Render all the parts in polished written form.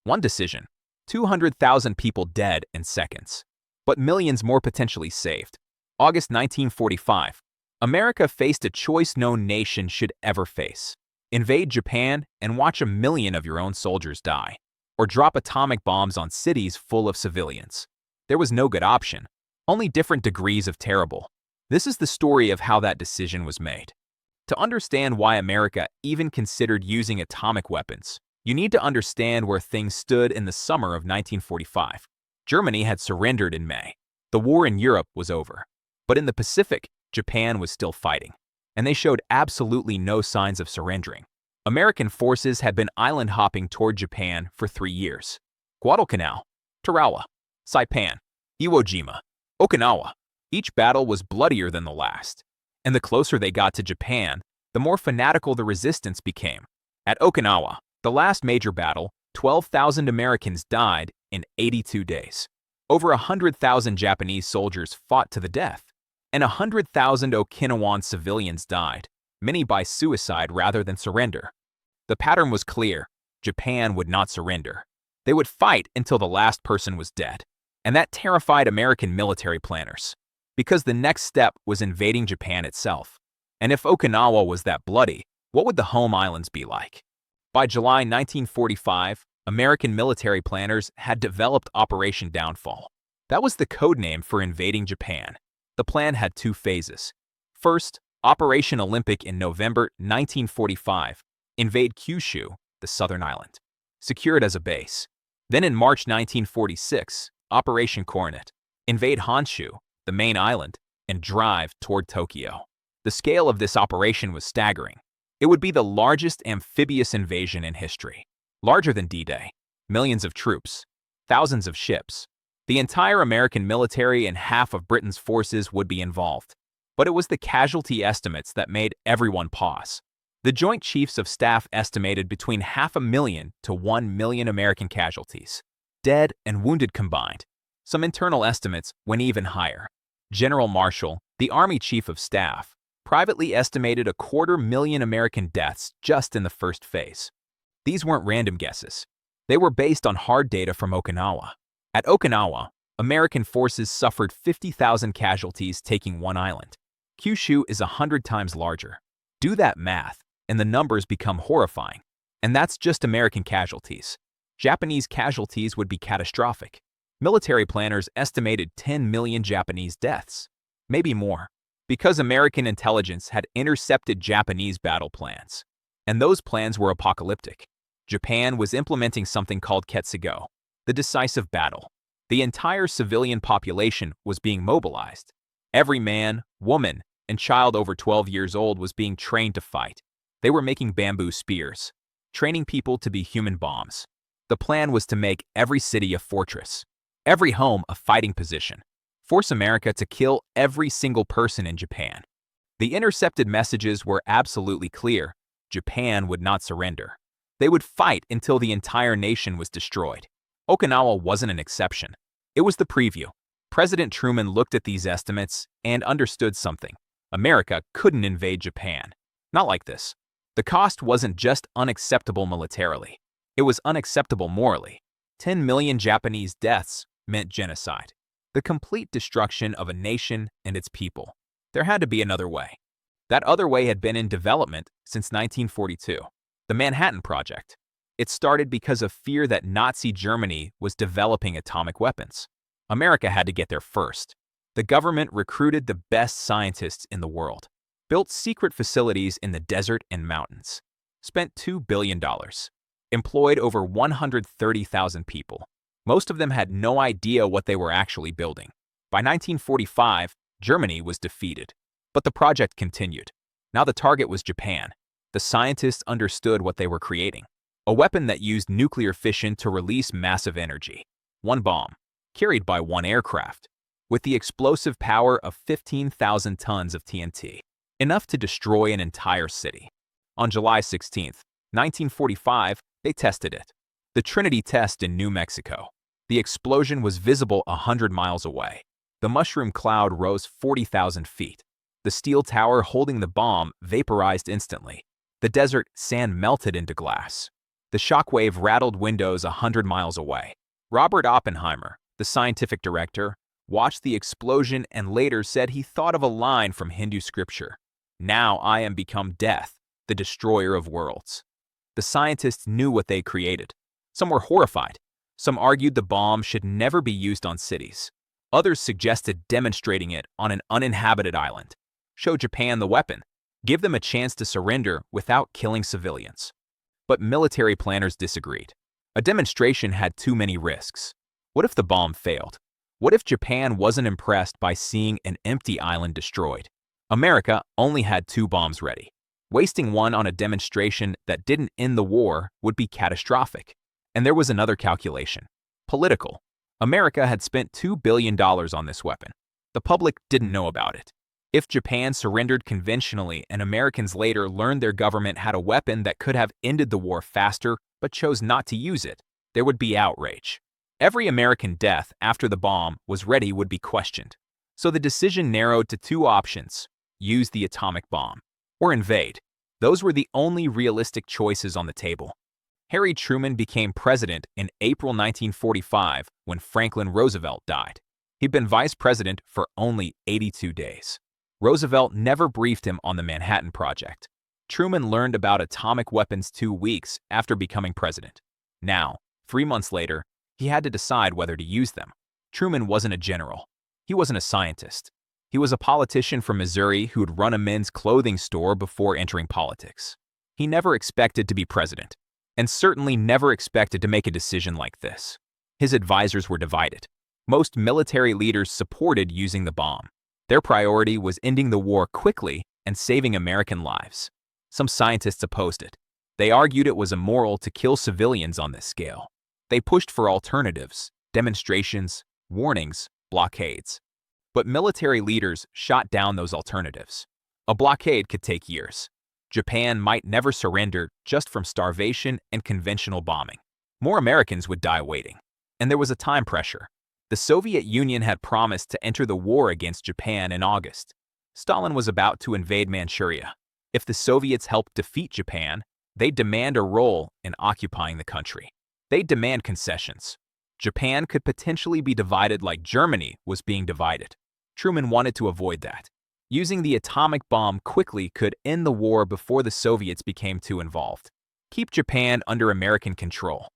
One decision, 200,000 people dead in seconds, but millions more potentially saved. August 1945, America faced a choice no nation should ever face. Invade Japan and watch 1 million of your own soldiers die, or drop atomic bombs on cities full of civilians. There was no good option, only different degrees of terrible. This is the story of how that decision was made. To understand why America even considered using atomic weapons, you need to understand where things stood in the summer of 1945. Germany had surrendered in May. The war in Europe was over. But in the Pacific, Japan was still fighting, and they showed absolutely no signs of surrendering. American forces had been island hopping toward Japan for 3 years. Guadalcanal, Tarawa, Saipan, Iwo Jima, Okinawa. Each battle was bloodier than the last, and the closer they got to Japan, the more fanatical the resistance became. At Okinawa, the last major battle, 12,000 Americans died in 82 days. Over 100,000 Japanese soldiers fought to the death, and 100,000 Okinawan civilians died, many by suicide rather than surrender. The pattern was clear. Japan would not surrender. They would fight until the last person was dead, and that terrified American military planners, because the next step was invading Japan itself. And if Okinawa was that bloody, what would the home islands be like? By July 1945, American military planners had developed Operation Downfall. That was the code name for invading Japan. The plan had 2 phases. First, Operation Olympic in November 1945, invade Kyushu, the southern island, secure it as a base. Then in March 1946, Operation Coronet, invade Honshu, the main island, and drive toward Tokyo. The scale of this operation was staggering. It would be the largest amphibious invasion in history. Larger than D-Day, millions of troops, thousands of ships. The entire American military and half of Britain's forces would be involved. But it was the casualty estimates that made everyone pause. The Joint Chiefs of Staff estimated between 500,000 to 1 million American casualties, dead and wounded combined. Some internal estimates went even higher. General Marshall, the Army Chief of Staff, privately estimated 250,000 American deaths just in the first phase. These weren't random guesses. They were based on hard data from Okinawa. At Okinawa, American forces suffered 50,000 casualties taking one island. Kyushu is 100 times larger. Do that math, and the numbers become horrifying. And that's just American casualties. Japanese casualties would be catastrophic. Military planners estimated 10 million Japanese deaths, maybe more, because American intelligence had intercepted Japanese battle plans. And those plans were apocalyptic. Japan was implementing something called Ketsugo, the Decisive Battle. The entire civilian population was being mobilized. Every man, woman, and child over 12 years old was being trained to fight. They were making bamboo spears, training people to be human bombs. The plan was to make every city a fortress, every home a fighting position, force America to kill every single person in Japan. The intercepted messages were absolutely clear. Japan would not surrender. They would fight until the entire nation was destroyed. Okinawa wasn't an exception. It was the preview. President Truman looked at these estimates and understood something. America couldn't invade Japan. Not like this. The cost wasn't just unacceptable militarily. It was unacceptable morally. 10 million Japanese deaths meant genocide. The complete destruction of a nation and its people. There had to be another way. That other way had been in development since 1942. The Manhattan Project. It started because of fear that Nazi Germany was developing atomic weapons. America had to get there first. The government recruited the best scientists in the world, built secret facilities in the desert and mountains, spent $2 billion, employed over 130,000 people. Most of them had no idea what they were actually building. By 1945, Germany was defeated, but the project continued. Now the target was Japan. The scientists understood what they were creating. A weapon that used nuclear fission to release massive energy. One bomb, carried by one aircraft, with the explosive power of 15,000 tons of TNT, enough to destroy an entire city. On July 16, 1945, they tested it. The Trinity test in New Mexico. The explosion was visible 100 miles away. The mushroom cloud rose 40,000 feet. The steel tower holding the bomb vaporized instantly. The desert sand melted into glass. The shockwave rattled windows 100 miles away. Robert Oppenheimer, the scientific director, watched the explosion and later said he thought of a line from Hindu scripture. "Now I am become death, the destroyer of worlds." The scientists knew what they created. Some were horrified. Some argued the bomb should never be used on cities. Others suggested demonstrating it on an uninhabited island. Show Japan the weapon. Give them a chance to surrender without killing civilians. But military planners disagreed. A demonstration had too many risks. What if the bomb failed? What if Japan wasn't impressed by seeing an empty island destroyed? America only had 2 bombs ready. Wasting one on a demonstration that didn't end the war would be catastrophic. And there was another calculation. Political. America had spent $2 billion on this weapon. The public didn't know about it. If Japan surrendered conventionally and Americans later learned their government had a weapon that could have ended the war faster but chose not to use it, there would be outrage. Every American death after the bomb was ready would be questioned. So the decision narrowed to 2 options: use the atomic bomb or invade. Those were the only realistic choices on the table. Harry Truman became president in April 1945 when Franklin Roosevelt died. He'd been vice president for only 82 days. Roosevelt never briefed him on the Manhattan Project. Truman learned about atomic weapons 2 weeks after becoming president. Now, 3 months later, he had to decide whether to use them. Truman wasn't a general. He wasn't a scientist. He was a politician from Missouri who'd run a men's clothing store before entering politics. He never expected to be president, and certainly never expected to make a decision like this. His advisors were divided. Most military leaders supported using the bomb. Their priority was ending the war quickly and saving American lives. Some scientists opposed it. They argued it was immoral to kill civilians on this scale. They pushed for alternatives, demonstrations, warnings, blockades. But military leaders shot down those alternatives. A blockade could take years. Japan might never surrender just from starvation and conventional bombing. More Americans would die waiting. And there was a time pressure. The Soviet Union had promised to enter the war against Japan in August. Stalin was about to invade Manchuria. If the Soviets helped defeat Japan, they'd demand a role in occupying the country. They'd demand concessions. Japan could potentially be divided like Germany was being divided. Truman wanted to avoid that. Using the atomic bomb quickly could end the war before the Soviets became too involved. Keep Japan under American control.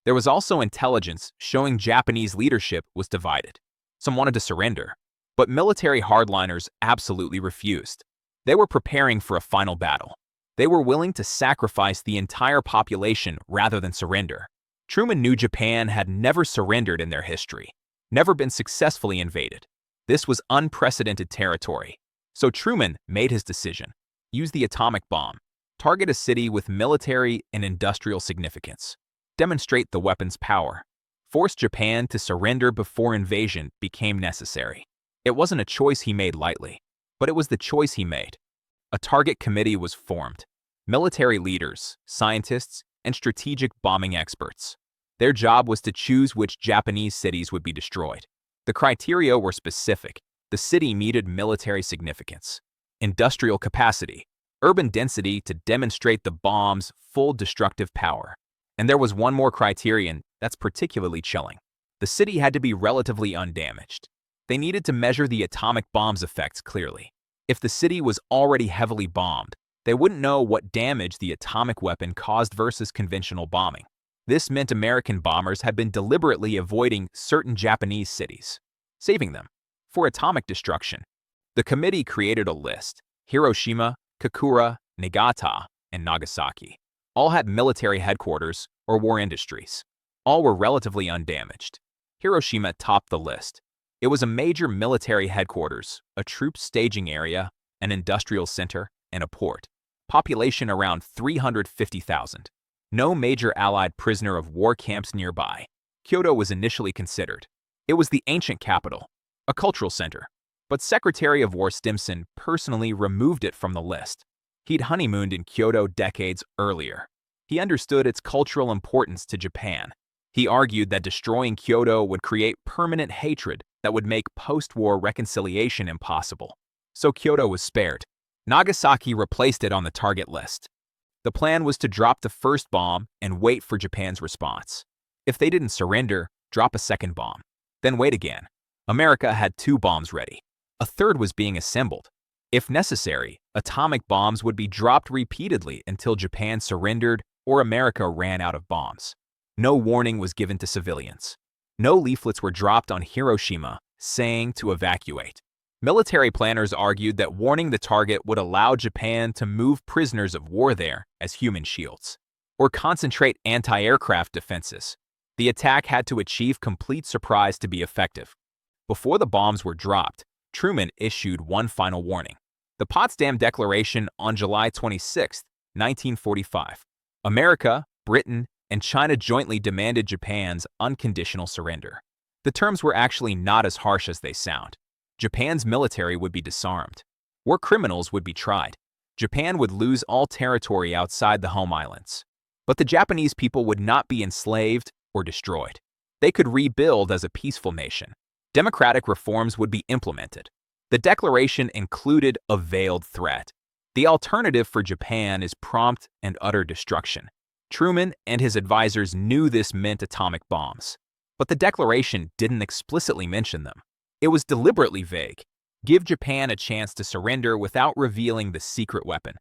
There was also intelligence showing Japanese leadership was divided. Some wanted to surrender, but military hardliners absolutely refused. They were preparing for a final battle. They were willing to sacrifice the entire population rather than surrender. Truman knew Japan had never surrendered in their history, never been successfully invaded. This was unprecedented territory. So Truman made his decision. Use the atomic bomb. Target a city with military and industrial significance. Demonstrate the weapon's power. Force Japan to surrender before invasion became necessary. It wasn't a choice he made lightly, but it was the choice he made. A target committee was formed. Military leaders, scientists, and strategic bombing experts. Their job was to choose which Japanese cities would be destroyed. The criteria were specific. The city needed military significance, industrial capacity, urban density to demonstrate the bomb's full destructive power. And there was one more criterion that's particularly chilling. The city had to be relatively undamaged. They needed to measure the atomic bomb's effects clearly. If the city was already heavily bombed, they wouldn't know what damage the atomic weapon caused versus conventional bombing. This meant American bombers had been deliberately avoiding certain Japanese cities, saving them for atomic destruction. The committee created a list. Hiroshima, Kokura, Niigata, and Nagasaki all had military headquarters or war industries. All were relatively undamaged. Hiroshima topped the list. It was a major military headquarters, a troop staging area, an industrial center, and a port. Population around 350,000. No major Allied prisoner of war camps nearby. Kyoto was initially considered. It was the ancient capital, a cultural center. But Secretary of War Stimson personally removed it from the list. He'd honeymooned in Kyoto decades earlier. He understood its cultural importance to Japan. He argued that destroying Kyoto would create permanent hatred that would make post-war reconciliation impossible. So Kyoto was spared. Nagasaki replaced it on the target list. The plan was to drop the first bomb and wait for Japan's response. If they didn't surrender, drop a second bomb. Then wait again. America had 2 bombs ready. A third was being assembled. If necessary, atomic bombs would be dropped repeatedly until Japan surrendered or America ran out of bombs. No warning was given to civilians. No leaflets were dropped on Hiroshima saying to evacuate. Military planners argued that warning the target would allow Japan to move prisoners of war there as human shields, or concentrate anti-aircraft defenses. The attack had to achieve complete surprise to be effective. Before the bombs were dropped, Truman issued one final warning. The Potsdam Declaration on July 26, 1945. America, Britain, and China jointly demanded Japan's unconditional surrender. The terms were actually not as harsh as they sound. Japan's military would be disarmed. War criminals would be tried. Japan would lose all territory outside the home islands. But the Japanese people would not be enslaved or destroyed. They could rebuild as a peaceful nation. Democratic reforms would be implemented. The declaration included a veiled threat. The alternative for Japan is prompt and utter destruction. Truman and his advisors knew this meant atomic bombs. But the declaration didn't explicitly mention them. It was deliberately vague. Give Japan a chance to surrender without revealing the secret weapon.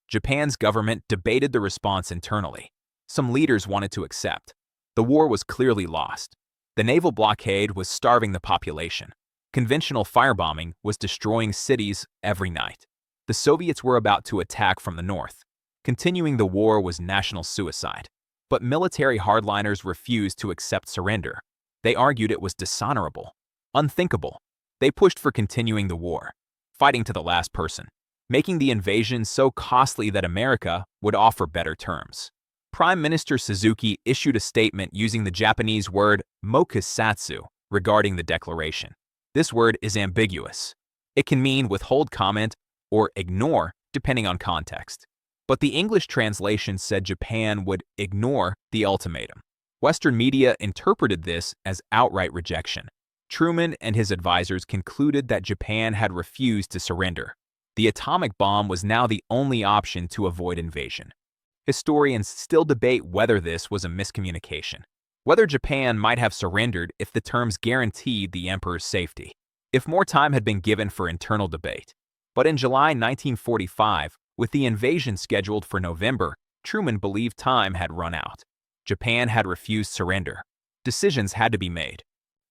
Japan's government debated the response internally. Some leaders wanted to accept. The war was clearly lost. The naval blockade was starving the population. Conventional firebombing was destroying cities every night. The Soviets were about to attack from the north. Continuing the war was national suicide. But military hardliners refused to accept surrender. They argued it was dishonorable, unthinkable. They pushed for continuing the war, fighting to the last person, making the invasion so costly that America would offer better terms. Prime Minister Suzuki issued a statement using the Japanese word mokusatsu regarding the declaration. This word is ambiguous. It can mean withhold comment or ignore, depending on context. But the English translation said Japan would ignore the ultimatum. Western media interpreted this as outright rejection. Truman and his advisors concluded that Japan had refused to surrender. The atomic bomb was now the only option to avoid invasion. Historians still debate whether this was a miscommunication, whether Japan might have surrendered if the terms guaranteed the emperor's safety, if more time had been given for internal debate. But in July 1945, with the invasion scheduled for November, Truman believed time had run out. Japan had refused surrender. Decisions had to be made.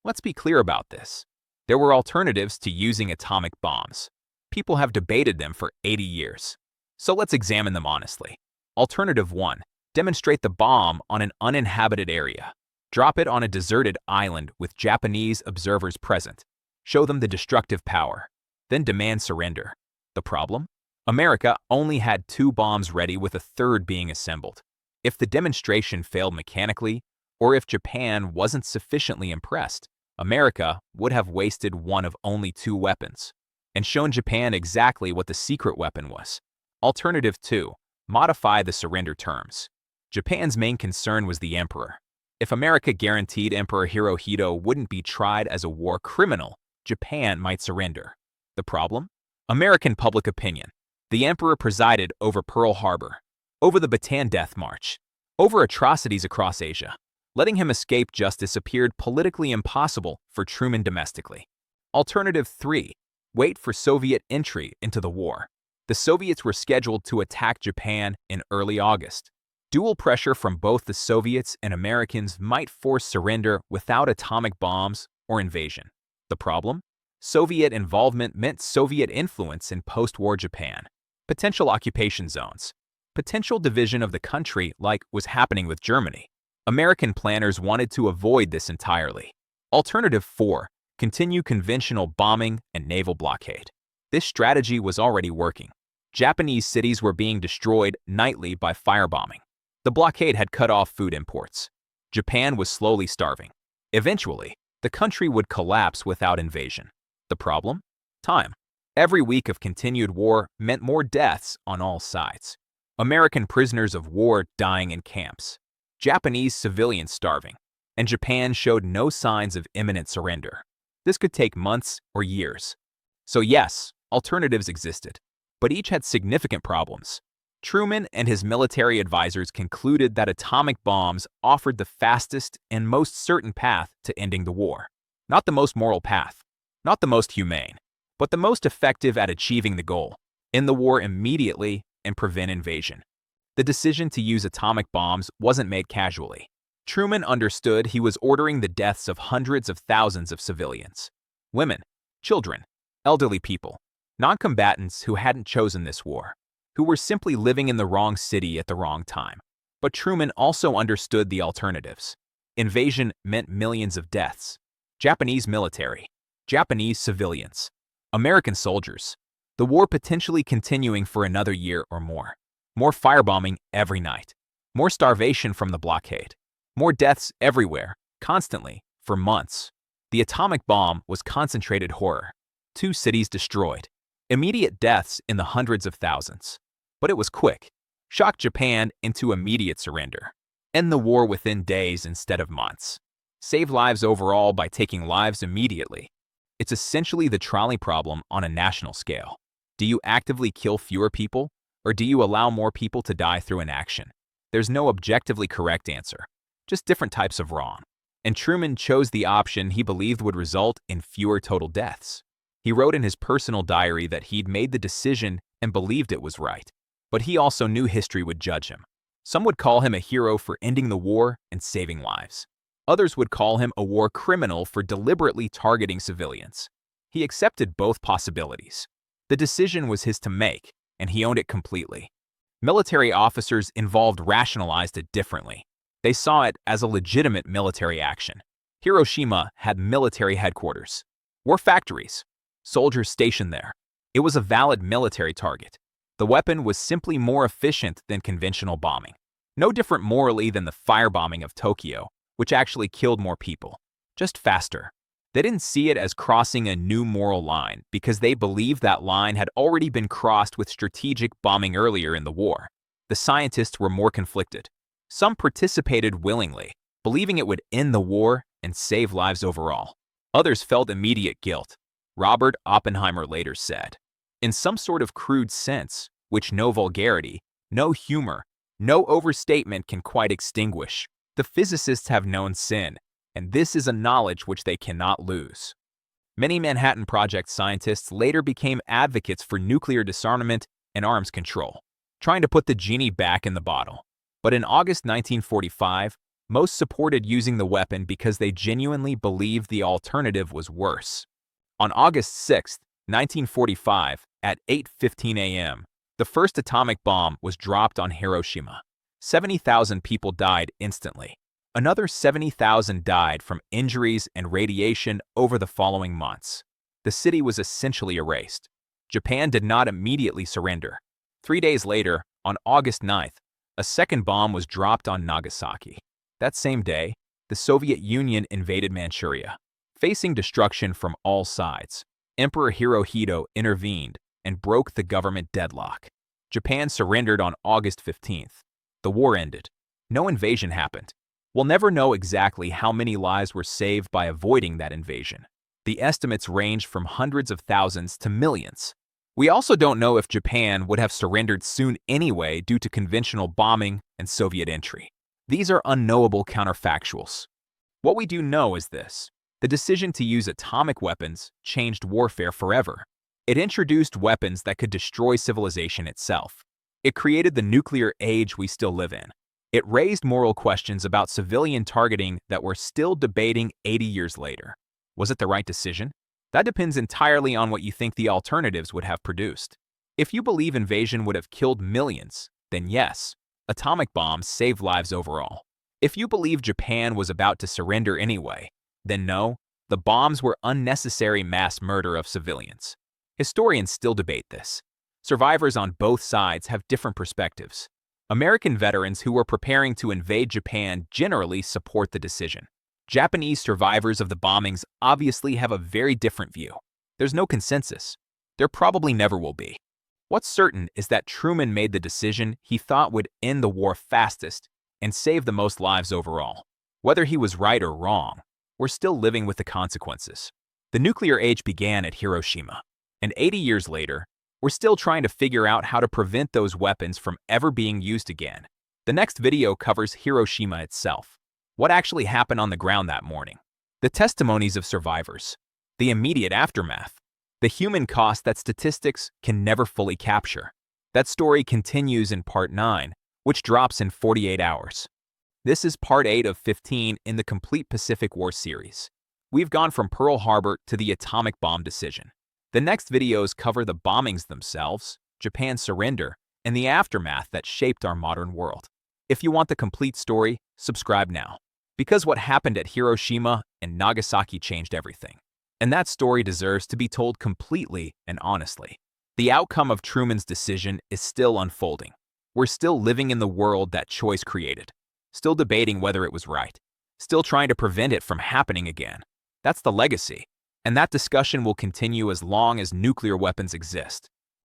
Let's be clear about this. There were alternatives to using atomic bombs. People have debated them for 80 years. So let's examine them honestly. Alternative 1. Demonstrate the bomb on an uninhabited area. Drop it on a deserted island with Japanese observers present. Show them the destructive power. Then demand surrender. The problem? America only had 2 bombs ready with a third being assembled. If the demonstration failed mechanically, or if Japan wasn't sufficiently impressed, America would have wasted one of only 2 weapons and shown Japan exactly what the secret weapon was. Alternative 2. Modify the surrender terms. Japan's main concern was the emperor. If America guaranteed Emperor Hirohito wouldn't be tried as a war criminal, Japan might surrender. The problem? American public opinion. The emperor presided over Pearl Harbor, over the Bataan Death March, over atrocities across Asia. Letting him escape justice appeared politically impossible for Truman domestically. Alternative 3. Wait for Soviet entry into the war. The Soviets were scheduled to attack Japan in early August. Dual pressure from both the Soviets and Americans might force surrender without atomic bombs or invasion. The problem? Soviet involvement meant Soviet influence in post-war Japan. Potential occupation zones. Potential division of the country like was happening with Germany. American planners wanted to avoid this entirely. Alternative 4. Continue conventional bombing and naval blockade. This strategy was already working. Japanese cities were being destroyed nightly by firebombing. The blockade had cut off food imports. Japan was slowly starving. Eventually, the country would collapse without invasion. The problem? Time. Every week of continued war meant more deaths on all sides. American prisoners of war dying in camps. Japanese civilians starving. And Japan showed no signs of imminent surrender. This could take months or years. So yes, alternatives existed, but each had significant problems. Truman and his military advisors concluded that atomic bombs offered the fastest and most certain path to ending the war. Not the most moral path, not the most humane, but the most effective at achieving the goal: end the war immediately and prevent invasion. The decision to use atomic bombs wasn't made casually. Truman understood he was ordering the deaths of hundreds of thousands of civilians: women, children, elderly people, non-combatants who hadn't chosen this war, who were simply living in the wrong city at the wrong time. But Truman also understood the alternatives. Invasion meant millions of deaths: Japanese military, Japanese civilians, American soldiers, the war potentially continuing for another year or more. More firebombing every night, more starvation from the blockade, more deaths everywhere, constantly, for months. The atomic bomb was concentrated horror. 2 cities destroyed, immediate deaths in the hundreds of thousands. But it was quick. Shock Japan into immediate surrender. End the war within days instead of months. Save lives overall by taking lives immediately. It's essentially the trolley problem on a national scale. Do you actively kill fewer people, or do you allow more people to die through inaction? There's no objectively correct answer, just different types of wrong. And Truman chose the option he believed would result in fewer total deaths. He wrote in his personal diary that he'd made the decision and believed it was right. But he also knew history would judge him. Some would call him a hero for ending the war and saving lives. Others would call him a war criminal for deliberately targeting civilians. He accepted both possibilities. The decision was his to make, and he owned it completely. Military officers involved rationalized it differently. They saw it as a legitimate military action. Hiroshima had military headquarters, war factories, soldiers stationed there. It was a valid military target. The weapon was simply more efficient than conventional bombing. No different morally than the firebombing of Tokyo, which actually killed more people. Just faster. They didn't see it as crossing a new moral line because they believed that line had already been crossed with strategic bombing earlier in the war. The scientists were more conflicted. Some participated willingly, believing it would end the war and save lives overall. Others felt immediate guilt. Robert Oppenheimer later said, "In some sort of crude sense, which no vulgarity, no humor, no overstatement can quite extinguish, the physicists have known sin, and this is a knowledge which they cannot lose." Many Manhattan Project scientists later became advocates for nuclear disarmament and arms control, trying to put the genie back in the bottle. But in August 1945, most supported using the weapon because they genuinely believed the alternative was worse. On August 6, 1945, at 8:15 a.m., the first atomic bomb was dropped on Hiroshima. 70,000 people died instantly. Another 70,000 died from injuries and radiation over the following months. The city was essentially erased. Japan did not immediately surrender. 3 days later, on August 9th, a second bomb was dropped on Nagasaki. That same day, the Soviet Union invaded Manchuria. Facing destruction from all sides, Emperor Hirohito intervened and broke the government deadlock. Japan surrendered on August 15th. The war ended. No invasion happened. We'll never know exactly how many lives were saved by avoiding that invasion. The estimates range from hundreds of thousands to millions. We also don't know if Japan would have surrendered soon anyway due to conventional bombing and Soviet entry. These are unknowable counterfactuals. What we do know is this: the decision to use atomic weapons changed warfare forever. It introduced weapons that could destroy civilization itself. It created the nuclear age we still live in. It raised moral questions about civilian targeting that we're still debating 80 years later. Was it the right decision? That depends entirely on what you think the alternatives would have produced. If you believe invasion would have killed millions, then yes, atomic bombs saved lives overall. If you believe Japan was about to surrender anyway, then no, the bombs were unnecessary mass murder of civilians. Historians still debate this. Survivors on both sides have different perspectives. American veterans who were preparing to invade Japan generally support the decision. Japanese survivors of the bombings obviously have a very different view. There's no consensus. There probably never will be. What's certain is that Truman made the decision he thought would end the war fastest and save the most lives overall. Whether he was right or wrong, we're still living with the consequences. The nuclear age began at Hiroshima, and 80 years later, We're still trying to figure out how to prevent those weapons from ever being used again. The next video covers Hiroshima itself. What actually happened on the ground that morning? The testimonies of survivors. The immediate aftermath. The human cost that statistics can never fully capture. That story continues in Part 9, which drops in 48 hours. This is Part 8 of 15 in the Complete Pacific War series. We've gone from Pearl Harbor to the atomic bomb decision. The next videos cover the bombings themselves, Japan's surrender, and the aftermath that shaped our modern world. If you want the complete story, subscribe now. Because what happened at Hiroshima and Nagasaki changed everything. And that story deserves to be told completely and honestly. The outcome of Truman's decision is still unfolding. We're still living in the world that choice created. Still debating whether it was right. Still trying to prevent it from happening again. That's the legacy. And that discussion will continue as long as nuclear weapons exist.